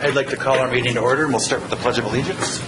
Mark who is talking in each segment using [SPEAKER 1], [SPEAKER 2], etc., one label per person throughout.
[SPEAKER 1] I'd like to call our meeting to order, and we'll start with the Pledge of Allegiance.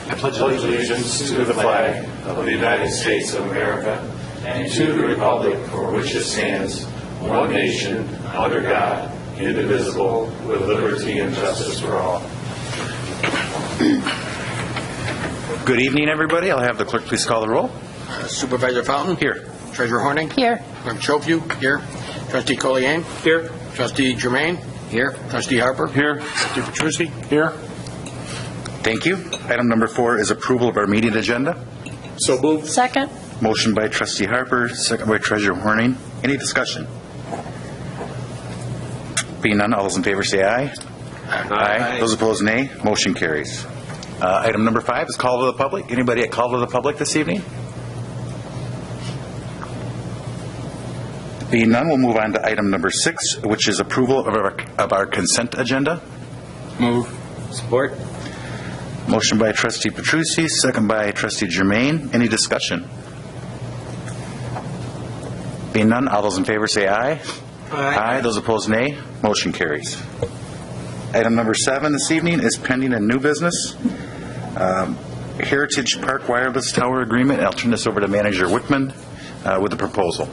[SPEAKER 2] I pledge allegiance to the flag of the United States of America and to the republic for which it stands, one nation, under God, indivisible, with liberty and justice for all.
[SPEAKER 1] Good evening, everybody. I'll have the clerk please call the roll.
[SPEAKER 3] Supervisor Fountain?
[SPEAKER 1] Here.
[SPEAKER 3] Treasurer Horning?
[SPEAKER 4] Here.
[SPEAKER 3] Clerk Chophew? Here. Trustee Collier?
[SPEAKER 2] Here.
[SPEAKER 3] Trustee Germain? Here. Trustee Harper?
[SPEAKER 2] Here.
[SPEAKER 3] Trustee Petrucci?
[SPEAKER 2] Here.
[SPEAKER 1] Thank you. Item number 4 is approval of our meeting agenda.
[SPEAKER 2] So moved.
[SPEAKER 4] Second.
[SPEAKER 1] Motion by Trustee Harper, second by Treasurer Horning. Any discussion? Being none, all those in favor say aye. Aye. Those opposed, nay. Motion carries. Item number 5 is call to the public. Anybody at call to the public this evening? Being none, we'll move on to item number 6, which is approval of our consent agenda.
[SPEAKER 3] Move. Support.
[SPEAKER 1] Motion by Trustee Petrucci, second by Trustee Germain. Any discussion? Being none, all those in favor say aye. Aye. Those opposed, nay. Motion carries. Item number 7 this evening is pending and new business. Heritage Park Wireless Tower Agreement. I'll turn this over to Manager Wickman with the proposal.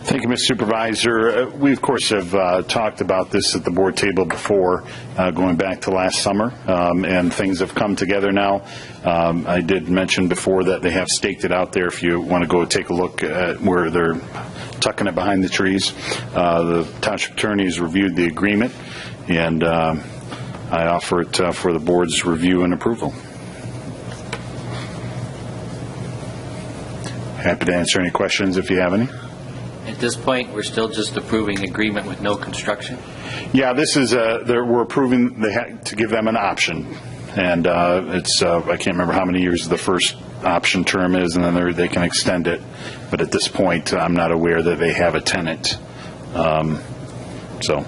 [SPEAKER 5] Thank you, Mr. Supervisor. We, of course, have talked about this at the board table before, going back to last summer, and things have come together now. I did mention before that they have staked it out there if you want to go take a look at where they're tucking it behind the trees. The township attorneys reviewed the agreement, and I offer it for the board's review and approval. Happy to answer any questions if you have any.
[SPEAKER 6] At this point, we're still just approving agreement with no construction?
[SPEAKER 5] Yeah, this is we're approving to give them an option, and it's I can't remember how many years the first option term is, and then they can extend it. But at this point, I'm not aware that they have a tenant. So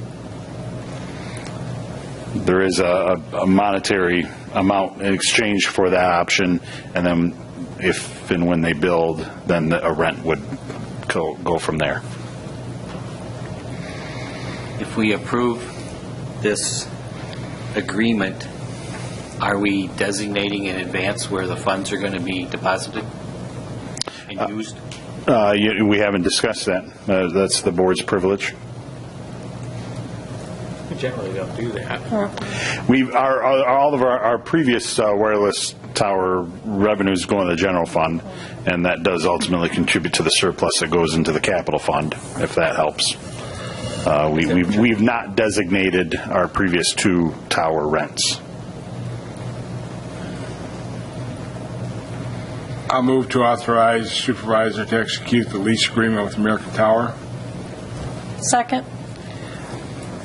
[SPEAKER 5] there is a monetary amount in exchange for that option, and then if and when they build, then a rent would go from there.
[SPEAKER 6] If we approve this agreement, are we designating in advance where the funds are going to be deposited and used?
[SPEAKER 5] We haven't discussed that. That's the board's privilege.
[SPEAKER 2] We generally don't do that.
[SPEAKER 5] All of our previous wireless tower revenues go in the general fund, and that does ultimately contribute to the surplus that goes into the capital fund, if that helps. We've not designated our previous 2 tower rents.
[SPEAKER 7] I'll move to authorize supervisor to execute the lease agreement with American Tower.
[SPEAKER 4] Second.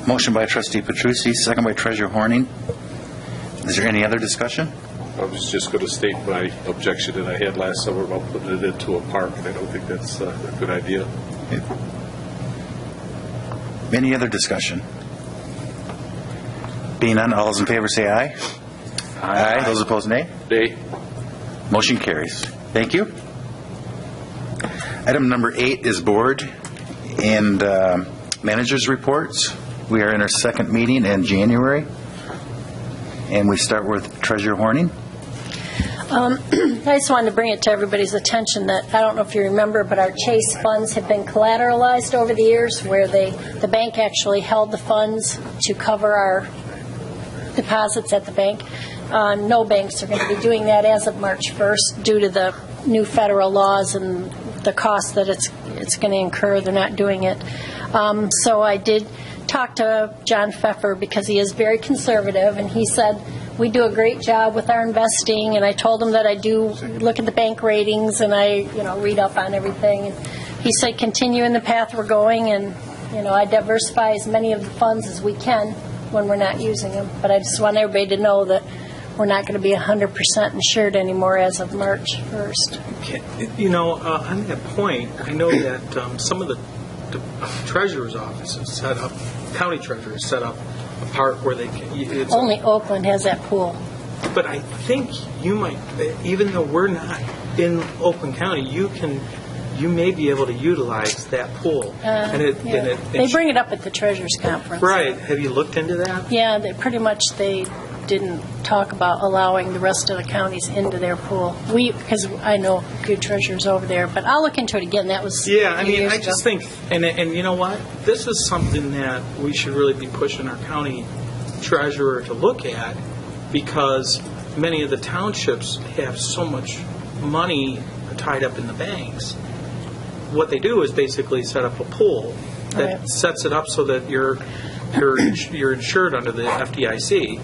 [SPEAKER 1] Motion by Trustee Petrucci, second by Treasurer Horning. Is there any other discussion?
[SPEAKER 8] I was just going to state my objection that I had last summer about putting it into a park, and I don't think that's a good idea.
[SPEAKER 1] Any other discussion? Being none, all those in favor say aye. Aye. Those opposed, nay.
[SPEAKER 8] Nay.
[SPEAKER 1] Motion carries. Thank you. Item number 8 is board and managers' reports. We are in our second meeting in January, and we start with Treasurer Horning.
[SPEAKER 4] I just wanted to bring it to everybody's attention that, I don't know if you remember, but our Chase funds have been collateralized over the years, where the bank actually held the funds to cover our deposits at the bank. No banks are going to be doing that as of March 1st due to the new federal laws and the cost that it's going to incur. They're not doing it. So I did talk to John Pfeffer, because he is very conservative, and he said we do a great job with our investing, and I told him that I do look at the bank ratings and I read up on everything, and he said continue in the path we're going, and I diversify as many of the funds as we can when we're not using them. But I just want everybody to know that we're not going to be 100% insured anymore as of March 1st.
[SPEAKER 9] Okay. On that point, I know that some of the treasurer's offices set up, county treasurers set up a part where they can.
[SPEAKER 4] Only Oakland has that pool.
[SPEAKER 9] But I think you might, even though we're not in Oakland County, you can you may be able to utilize that pool.
[SPEAKER 4] They bring it up at the treasurers conference.
[SPEAKER 9] Right. Have you looked into that?
[SPEAKER 4] Yeah, they didn't talk about allowing the rest of the counties into their pool. Because I know a few treasurers over there, but I'll look into it again. That was
[SPEAKER 9] Yeah,
[SPEAKER 4] a few years
[SPEAKER 9] I
[SPEAKER 4] ago.
[SPEAKER 9] just think, and you know what? This is something that we should really be pushing our county treasurer to look at, because many of the townships have so much money tied up in the banks. What they do is basically set up a pool that
[SPEAKER 4] Right.
[SPEAKER 9] sets it up so that you're insured under the FDIC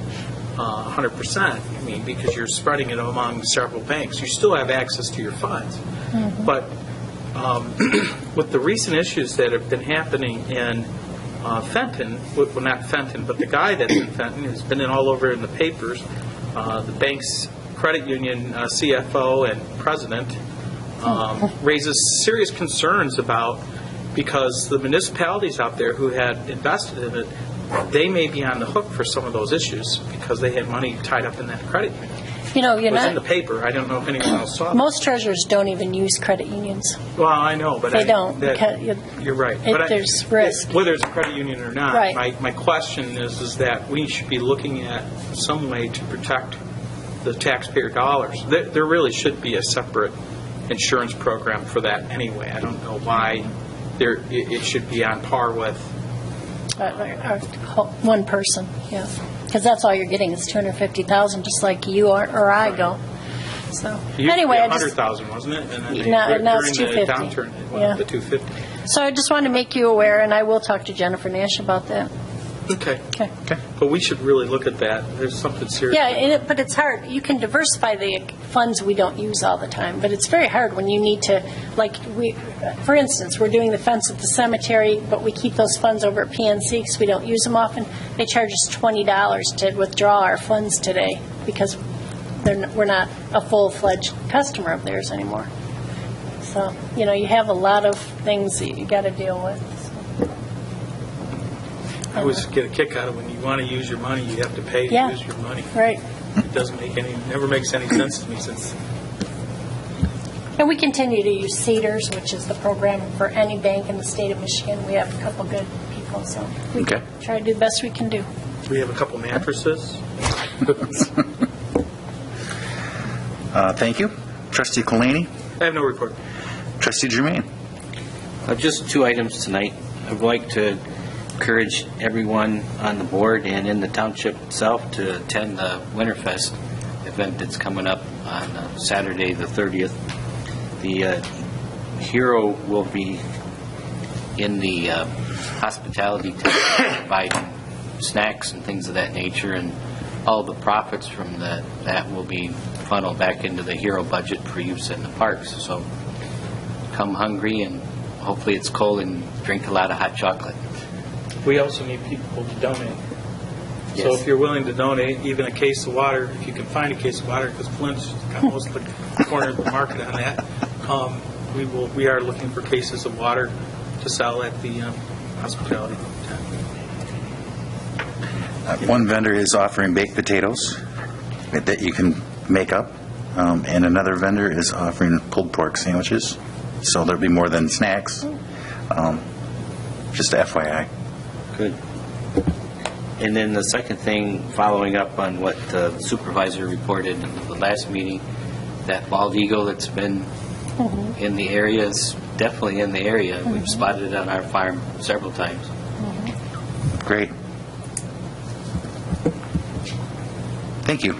[SPEAKER 9] 100%. I mean, because you're spreading it among several banks. You still have access to your funds. But with the recent issues that have been happening in Fenton, well, not Fenton, but the guy that's in Fenton has been all over in the papers, the bank's credit union CFO and president, raises serious concerns about, because the municipalities out there who had invested in it, they may be on the hook for some of those issues because they had money tied up in that credit union.
[SPEAKER 4] You know,
[SPEAKER 9] It was in the paper. I don't know if anyone else saw it.
[SPEAKER 4] most treasurers don't even use credit unions.
[SPEAKER 9] Well, I know, but
[SPEAKER 4] They don't,
[SPEAKER 9] that-
[SPEAKER 4] because
[SPEAKER 9] you're right.
[SPEAKER 4] there's risk.
[SPEAKER 9] Whether it's a credit union or not,
[SPEAKER 4] Right.
[SPEAKER 9] my question is that we should be looking at some way to protect the taxpayer dollars. There really should be a separate insurance program for that anyway. I don't know why it should be on par with.
[SPEAKER 4] One person, yeah. Because that's all you're getting is $250,000, just like you or I go. So anyway, I just
[SPEAKER 9] 100,000, wasn't it? And I mean,
[SPEAKER 4] now it's
[SPEAKER 9] during the
[SPEAKER 4] 250.
[SPEAKER 9] downturn, it went
[SPEAKER 4] Yeah.
[SPEAKER 9] up to 250.
[SPEAKER 4] so I just wanted to make you aware, and I will talk to Jennifer Nash about that.
[SPEAKER 9] Okay.
[SPEAKER 4] Okay.
[SPEAKER 9] But we should really look at that. There's something serious.
[SPEAKER 4] Yeah, but it's hard. You can diversify the funds we don't use all the time, but it's very hard when you need to, for instance, we're doing the fence at the cemetery, but we keep those funds over at PNC because we don't use them often. They charge us $20 to withdraw our funds today because we're not a full-fledged customer of theirs anymore. So, you have a lot of things that you got to deal with.
[SPEAKER 9] I always get a kick out of when you want to use your money, you have to pay to
[SPEAKER 4] Yeah.
[SPEAKER 9] use your money.
[SPEAKER 4] Right.
[SPEAKER 9] It never makes any sense to me since.
[SPEAKER 4] And we continue to use Cedars, which is the program for any bank in the state of Michigan. We have a couple good people, so we
[SPEAKER 1] Okay.
[SPEAKER 4] try to do the best we can do.
[SPEAKER 9] We have a couple mattresses.
[SPEAKER 1] Thank you. Trustee Colaney.
[SPEAKER 9] I have no report.
[SPEAKER 1] Trustee Germain.
[SPEAKER 6] Just two items tonight. I'd like to encourage everyone on the board and in the township itself to attend the Winterfest event that's coming up on Saturday the 30th. The hero will be in the hospitality tent providing snacks and things of that nature, and all the profits from that will be funneled back into the hero budget for use in the parks. So come hungry, and hopefully it's cold, and drink a lot of hot chocolate.
[SPEAKER 9] We also need people to donate. So
[SPEAKER 6] Yes.
[SPEAKER 9] if you're willing to donate, even a case of water, if you can find a case of water, because Flint's got most of the corner of the market on that, we are looking for cases of water to sell at the hospitality tent.
[SPEAKER 1] One vendor is offering baked potatoes that you can make up, and another vendor is offering pulled pork sandwiches. So there'll be more than snacks. Just FYI.
[SPEAKER 6] Good. And then the second thing, following up on what the supervisor reported in the last meeting, that bald eagle that's been in the area is definitely in the area. We've spotted it on our farm several times.
[SPEAKER 1] Great. Thank you.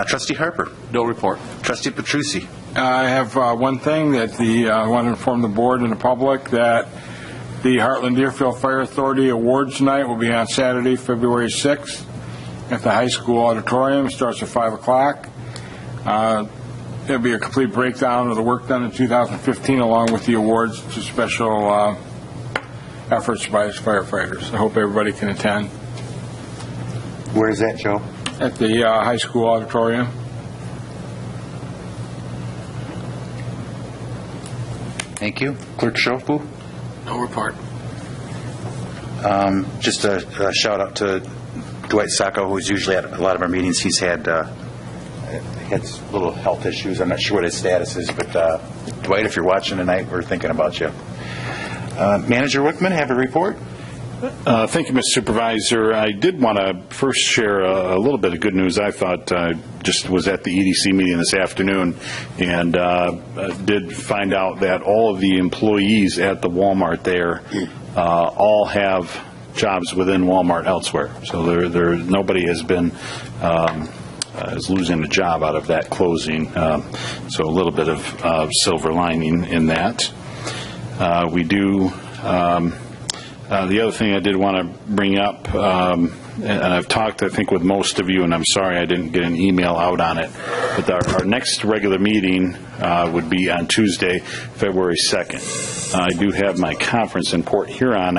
[SPEAKER 1] Trustee Harper.
[SPEAKER 3] No report.
[SPEAKER 1] Trustee Petrucci.
[SPEAKER 7] I have one thing that I want to inform the board and the public that the Hartland Deerfield Fire Authority Awards Night will be on Saturday, February 6th at the high school auditorium. Starts at 5 o'clock. There'll be a complete breakdown of the work done in 2015 along with the awards to special efforts by firefighters. I hope everybody can attend
[SPEAKER 1] Where is that, Joe?
[SPEAKER 7] at the high school auditorium.
[SPEAKER 1] Thank you. Clerk Schofu.
[SPEAKER 3] No report.
[SPEAKER 1] Just a shout out to Dwight Sacco, who's usually at a lot of our meetings. He's had little health issues. I'm not sure what his status is, but Dwight, if you're watching tonight, we're thinking about you. Manager Wickman, have a report?
[SPEAKER 5] Thank you, Mr. Supervisor. I did want to first share a little bit of good news. I thought just was at the EDC meeting this afternoon and did find out that all of the employees at the Walmart there all have jobs within Walmart elsewhere. So nobody has been is losing a job out of that closing. So a little bit of silver lining in that. We do. The other thing I did want to bring up, and I've talked, I think, with most of you, and I'm sorry I didn't get an email out on it, but our next regular meeting would be on Tuesday, February 2nd. I do have my conference in Port Huron.